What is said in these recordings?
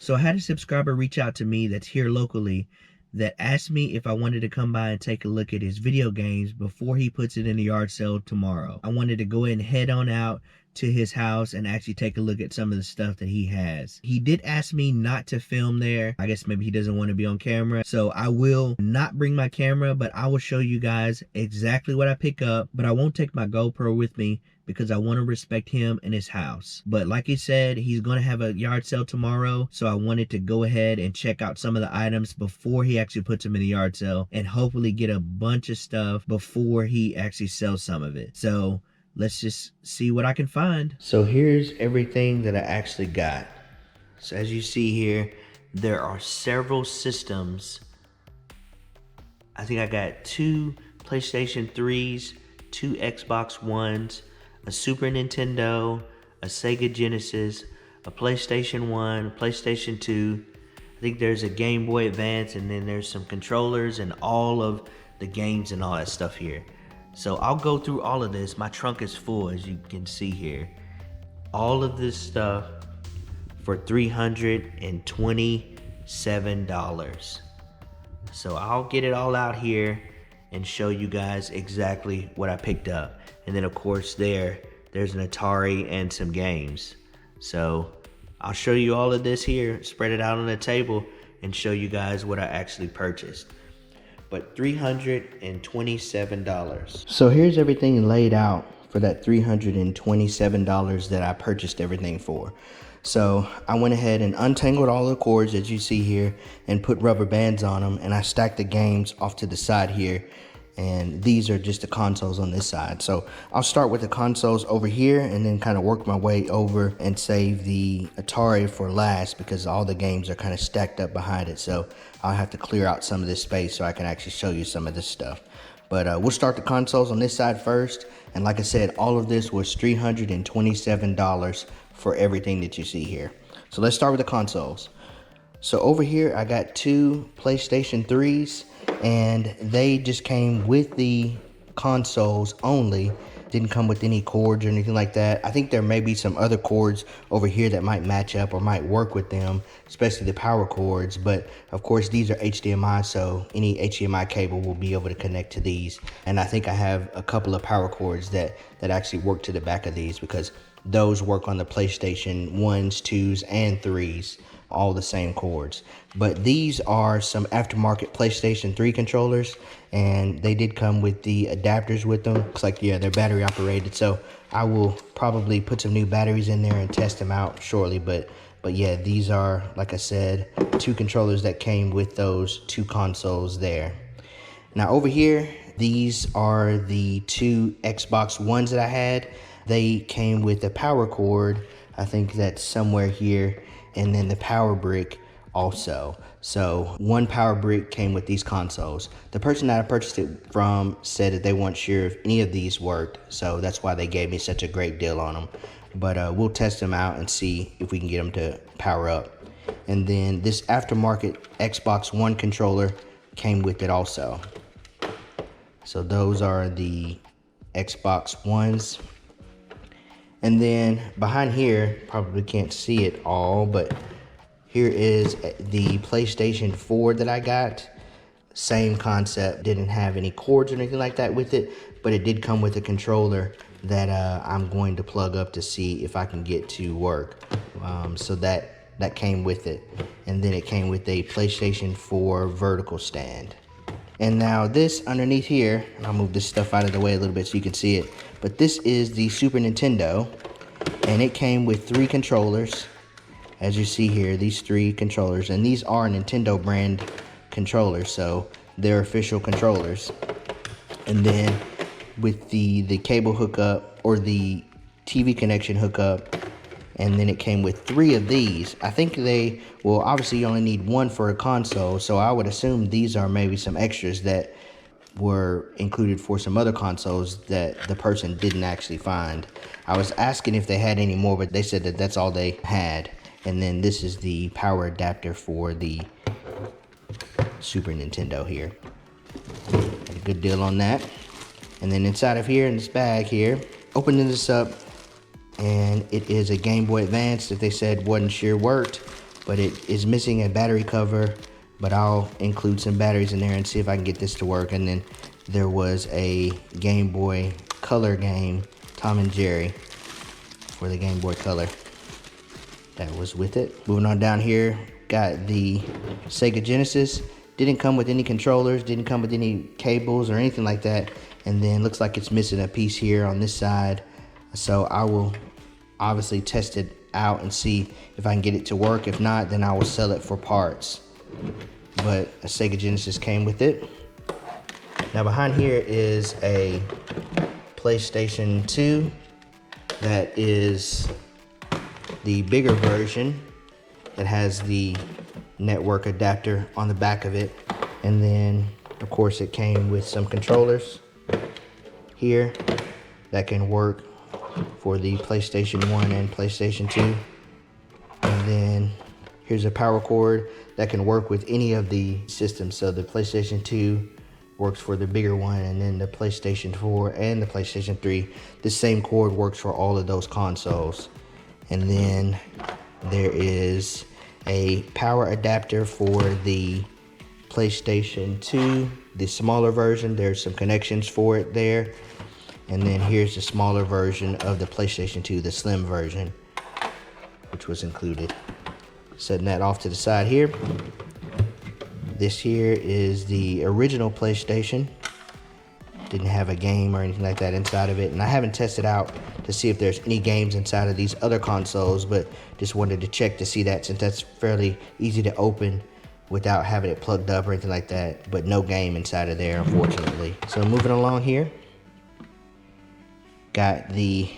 So I had a subscriber reach out to me that's here locally that asked me if I wanted to come by and take a look at his video games before he puts it in the yard sale tomorrow. I wanted to go ahead and head on out to his house and actually take a look at some of the stuff that he has. He did ask me not to film there. I guess maybe he doesn't want to be on camera. So I will not bring my camera, but I will show you guys exactly what I pick up, but I won't take my GoPro with me because I want to respect him and his house. But like he said, he's going to have a yard sale tomorrow, so I wanted to go ahead and check out some of the items before he actually puts them in the yard sale and hopefully get a bunch of stuff before he actually sells some of it. So let's just see what I can find. So here's everything that I actually got. So as you see here, there are several systems. I think I got 2 PlayStation 3s, 2 Xbox 1s, a Super Nintendo, a Sega Genesis, a PlayStation 1, a PlayStation 2. I think there's a Game Boy Advance, and then there's some controllers and all of the games and all that stuff here. So I'll go through all of this. My trunk is full, as you can see here. All of this stuff for $327. So I'll get it all out here and show you guys exactly what I picked up. And then of course there's an Atari and some games. So I'll show you all of this here, spread it out on the table, and show you guys what I actually purchased. But $327. So here's everything laid out for that $327 that I purchased everything for. So I went ahead and untangled all the cords that you see here and put rubber bands on them, and I stacked the games off to the side here, and these are just the consoles on this side. So I'll start with the consoles over here and then kind of work my way over and save the Atari for last because all the games are kind of stacked up behind it. So I'll have to clear out some of this space so I can actually show you some of this stuff. But we'll start the consoles on this side first. And like I said, all of this was $327 for everything that you see here. So let's start with the consoles. So over here, I got 2 PlayStation 3s, and they just came with the consoles only. Didn't come with any cords or anything like that. I think there may be some other cords over here that might match up or might work with them, especially the power cords. But of course, these are HDMI, so any HDMI cable will be able to connect to these. And I think I have a couple of power cords that actually work to the back of these because those work on the PlayStation 1s, 2s, and 3s. All the same cords. But these are some aftermarket PlayStation 3 controllers, and they did come with the adapters with them. Looks like, yeah, they're battery operated, so I will probably put some new batteries in there and test them out shortly. But yeah, these are, like I said, 2 controllers that came with those 2 consoles there. Now over here, these are the 2 Xbox Ones that I had. They came with a power cord. I think that's somewhere here, and then the power brick also. So 1 power brick came with these consoles. The person that I purchased it from said that they weren't sure if any of these worked, so that's why they gave me such a great deal on them. But we'll test them out and see if we can get them to power up. And then this aftermarket Xbox One controller came with it also. So those are the Xbox Ones. And then behind here, probably can't see it all, but here is the PlayStation 4 that I got. Same concept, didn't have any cords or anything like that with it, but it did come with a controller that I'm going to plug up to see if I can get to work. So that came with it. And then it came with a PlayStation 4 vertical stand. And now this underneath here, and I'll move this stuff out of the way a little bit so you can see it, but this is the Super Nintendo, and it came with 3 controllers. As you see here, these 3 controllers, and these are Nintendo brand controllers, so they're official controllers. And then with the cable hookup, or the TV connection hookup, and then it came with 3 of these. I think well, obviously you only need 1 for a console, so I would assume these are maybe some extras that were included for some other consoles that the person didn't actually find. I was asking if they had any more, but they said that that's all they had. And then this is the power adapter for the Super Nintendo here. Had a good deal on that. And then inside of here, in this bag here, opening this up, and it is a Game Boy Advance that they said wasn't sure worked, but it is missing a battery cover, but I'll include some batteries in there and see if I can get this to work. And then there was a Game Boy Color game, Tom and Jerry, for the Game Boy Color. That was with it. Moving on down here, got the Sega Genesis. Didn't come with any controllers, didn't come with any cables or anything like that. And then looks like it's missing a piece here on this side. So I will obviously test it out and see if I can get it to work. If not, then I will sell it for parts. But a Sega Genesis came with it. Now behind here is a PlayStation 2 that is the bigger version. It has the network adapter on the back of it. And then, of course, it came with some controllers here that can work for the PlayStation 1 and PlayStation 2. And then here's a power cord that can work with any of the systems. So the PlayStation 2 works for the bigger one, and then the PlayStation 4 and the PlayStation 3. The same cord works for all of those consoles. And then there is a power adapter for the PlayStation 2, the smaller version. There's some connections for it there. And then here's the smaller version of the PlayStation 2, the slim version, which was included. Setting that off to the side here. This here is the original PlayStation. Didn't have a game or anything like that inside of it. And I haven't tested out to see if there's any games inside of these other consoles, but just wanted to check to see that, since that's fairly easy to open without having it plugged up or anything like that. But no game inside of there, unfortunately. So moving along here, got the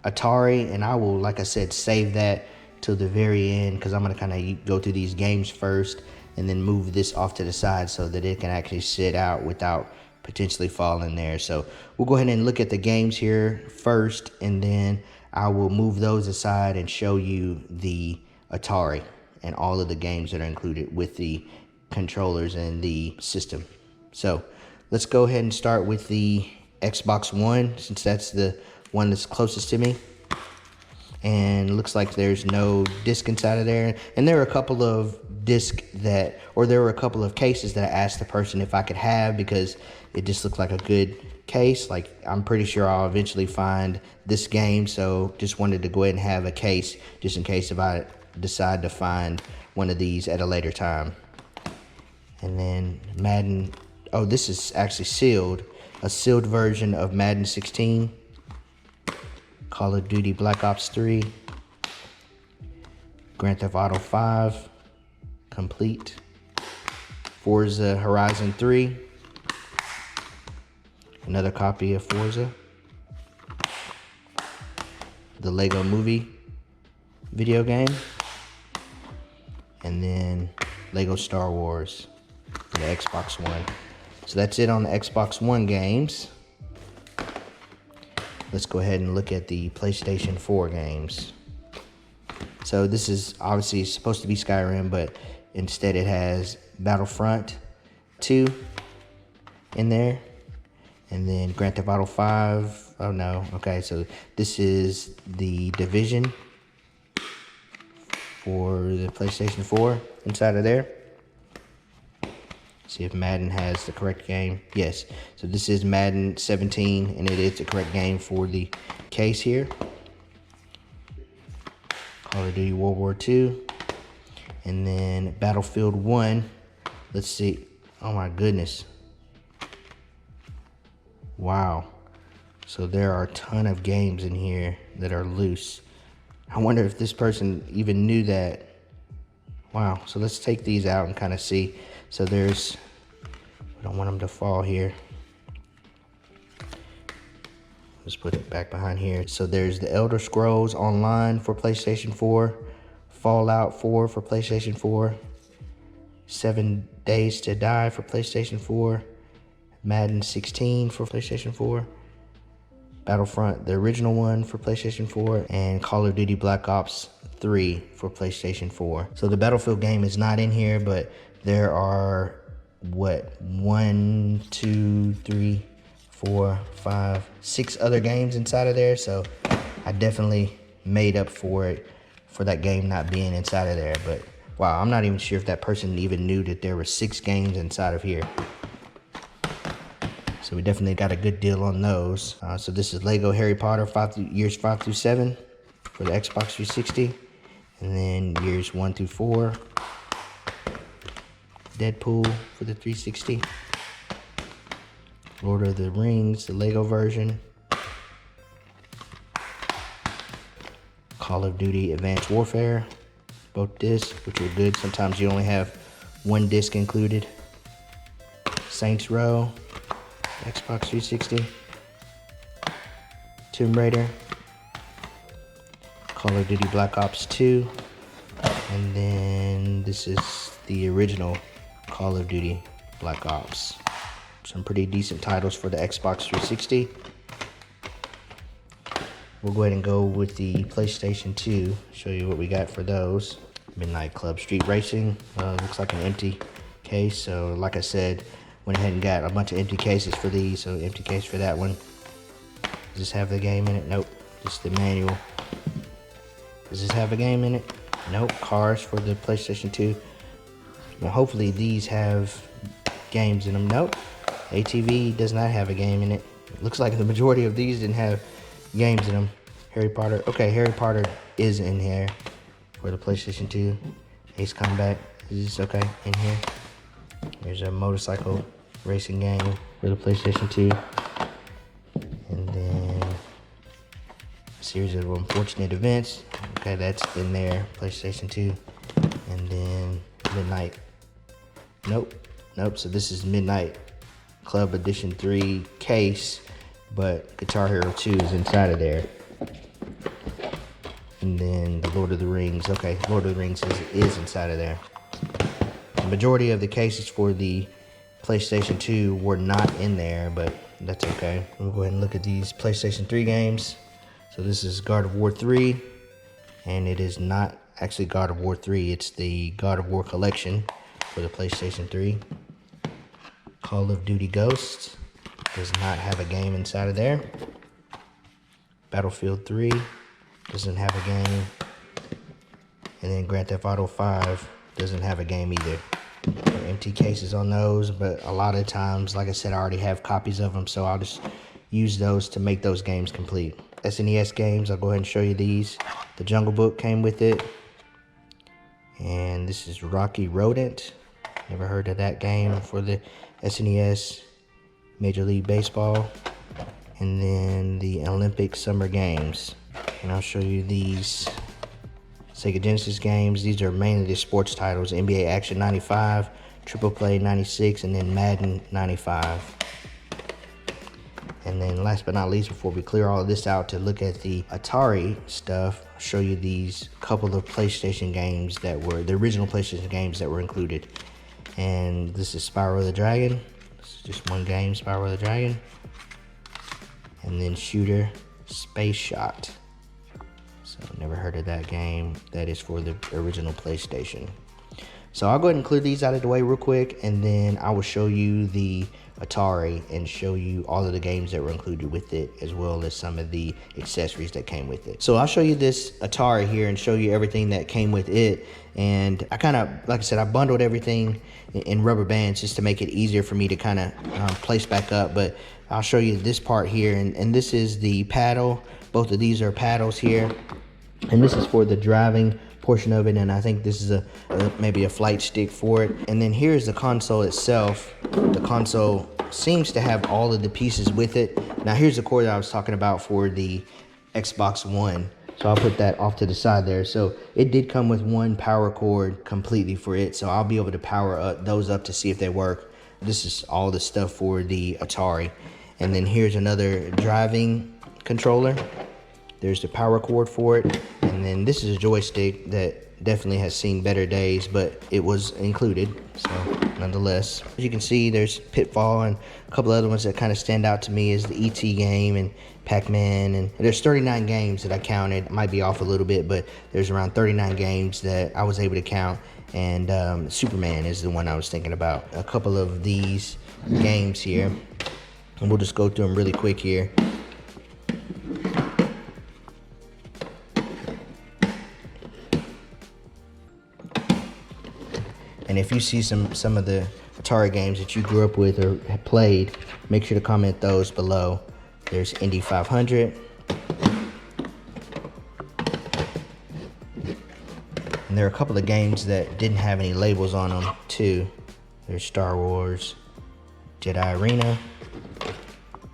Atari, and I will, like I said, save that till the very end, because I'm going to kind of go through these games first and then move this off to the side so that it can actually sit out without potentially falling there. So we'll go ahead and look at the games here first, and then I will move those aside and show you the Atari and all of the games that are included with the controllers and the system. So let's go ahead and start with the Xbox One, since that's the one that's closest to me. And it looks like there's no disc inside of there. And there were a couple of discs that, or there were a couple of cases that I asked the person if I could have, because it just looked like a good case. Like, I'm pretty sure I'll eventually find this game, so just wanted to go ahead and have a case just in case if I decide to find one of these at a later time. And then Madden, oh, this is actually sealed, a sealed version of Madden 16, Call of Duty Black Ops 3, Grand Theft Auto 5, complete, Forza Horizon 3, another copy of Forza, the Lego Movie video game, and then Lego Star Wars for the Xbox One. So that's it on the Xbox One games. Let's go ahead and look at the PlayStation 4 games. So this is obviously supposed to be Skyrim, but instead it has Battlefront 2 in there. And then Grand Theft Auto 5. Oh no, okay, so this is the Division for the PlayStation 4 inside of there. See if Madden has the correct game. Yes, so this is Madden 17, and it is the correct game for the case here. Call of Duty World War II. And then Battlefield 1. Let's see. Oh my goodness. Wow. So there are a ton of games in here that are loose. I wonder if this person even knew that. Wow. So let's take these out and kind of see. So there's, I don't want them to fall here. Let's put it back behind here. So there's the Elder Scrolls Online for PlayStation 4, Fallout 4 for PlayStation 4, 7 Days to Die for PlayStation 4, Madden 16 for PlayStation 4, Battlefront, the original one for PlayStation 4, and Call of Duty Black Ops 3 for PlayStation 4. So the Battlefield game is not in here, but there are, what, 1, 2, 3, 4, 5, 6 other games inside of there. So I definitely made up for it for that game not being inside of there. But wow, I'm not even sure if that person even knew that there were 6 games inside of here. So we definitely got a good deal on those. So this is Lego Harry Potter years 5 through 7 for the Xbox 360. And then years 1 through 4. Deadpool for the 360. Lord of the Rings, the Lego version. Call of Duty Advanced Warfare, both discs, which were good. Sometimes you only have 1 disc included. Saints Row, Xbox 360. Tomb Raider. Call of Duty Black Ops 2. And then this is the original Call of Duty Black Ops. Some pretty decent titles for the Xbox 360. We'll go ahead and go with the PlayStation 2, show you what we got for those. Midnight Club Street Racing, looks like an empty case. So like I said, went ahead and got a bunch of empty cases for these. So empty case for that one. Does this have the game in it? Nope, just the manual. Does this have a game in it? Nope. Cars for the PlayStation 2. Well, hopefully these have games in them. Nope. ATV does not have a game in it. Looks like the majority of these didn't have games in them. Harry Potter. Okay, Harry Potter is in here for the PlayStation 2. Ace Combat is okay in here. There's a motorcycle racing game for the PlayStation 2. And then a series of unfortunate events. Okay, that's in there, PlayStation 2. And then Midnight. Nope. So this is Midnight Club Edition 3 case, but Guitar Hero 2 is inside of there. And then the Lord of the Rings. Okay, Lord of the Rings is inside of there. The majority of the cases for the PlayStation 2 were not in there, but that's okay. We'll go ahead and look at these PlayStation 3 games. So this is God of War 3, and it is not actually God of War 3. It's the God of War collection for the PlayStation 3. Call of Duty Ghosts does not have a game inside of there. Battlefield 3 doesn't have a game. And then Grand Theft Auto 5 doesn't have a game either. Empty cases on those, but a lot of times, like I said, I already have copies of them, so I'll just use those to make those games complete. SNES games, I'll go ahead and show you these. The Jungle Book came with it. And this is Rocky Rodent. Never heard of that game for the SNES. Major League Baseball. And then the Olympic Summer Games. And I'll show you these Sega Genesis games. These are mainly the sports titles. NBA Action 95, Triple Play 96, and then Madden 95. And then last but not least, before we clear all of this out to look at the Atari stuff, I'll show you these couple of PlayStation games that were the original PlayStation games that were included. And this is Spyro the Dragon. This is just one game, Spyro the Dragon. And then Shooter Space Shot. So never heard of that game. That is for the original PlayStation. So I'll go ahead and clear these out of the way real quick, and then I will show you the Atari and show you all of the games that were included with it, as well as some of the accessories that came with it. So I'll show you this Atari here and show you everything that came with it. And I kind of, like I said, I bundled everything in rubber bands just to make it easier for me to kind of place back up. But I'll show you this part here, and this is the paddle. Both of these are paddles here, and this is for the driving portion of it, and I think this is maybe a flight stick for it. And then here's the console itself. The console seems to have all of the pieces with it. Now here's the cord that I was talking about for the Xbox One. So I'll put that off to the side there. So it did come with one power cord completely for it, so I'll be able to power those up to see if they work. This is all the stuff for the Atari. And then here's another driving controller. There's the power cord for it. And then this is a joystick that definitely has seen better days, but it was included, so nonetheless. As you can see, there's Pitfall, and a couple other ones that kind of stand out to me is the E.T. game and Pac-Man. And there's 39 games that I counted. It might be off a little bit, but there's around 39 games that I was able to count. And Superman is the one I was thinking about. A couple of these games here, and we'll just go through them really quick here. And if you see some of the Atari games that you grew up with or have played, make sure to comment those below. There's Indy 500. And there are a couple of games that didn't have any labels on them too. There's Star Wars Jedi Arena,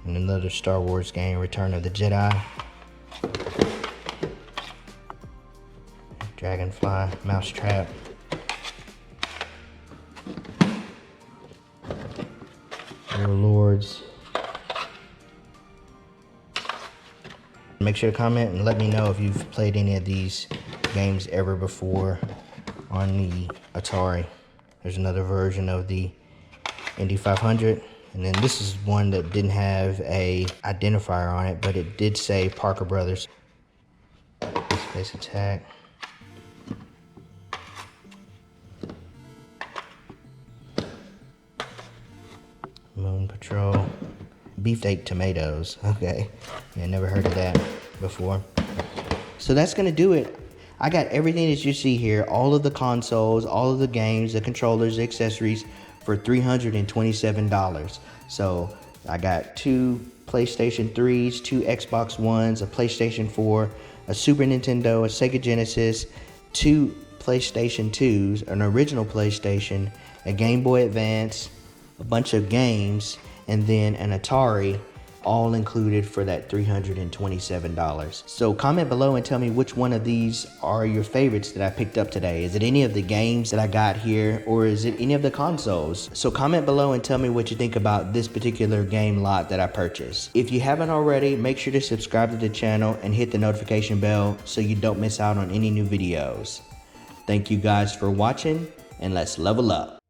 and another Star Wars game, Return of the Jedi. Dragonfly, Mousetrap. Warlords. Make sure to comment and let me know if you've played any of these games ever before on the Atari. There's another version of the Indy 500, and then this is one that didn't have a identifier on it, but it did say Parker Brothers. Space Attack. Moon Patrol. Beefsteak Tomatoes. Okay, yeah, never heard of that before. So that's gonna do it. I got everything that you see here, all of the consoles, all of the games, the controllers, the accessories for $327. So I got 2 PlayStation 3s, 2 Xbox Ones, a PlayStation 4, a Super Nintendo, a Sega Genesis, 2 PlayStation 2s, an original PlayStation, a Game Boy Advance, a bunch of games, and then an Atari, all included for that $327. So comment below and tell me which one of these are your favorites that I picked up today. Is it any of the games that I got here, or is it any of the consoles? So comment below and tell me what you think about this particular game lot that I purchased. If you haven't already, make sure to subscribe to the channel and hit the notification bell so you don't miss out on any new videos. Thank you guys for watching, and let's level up.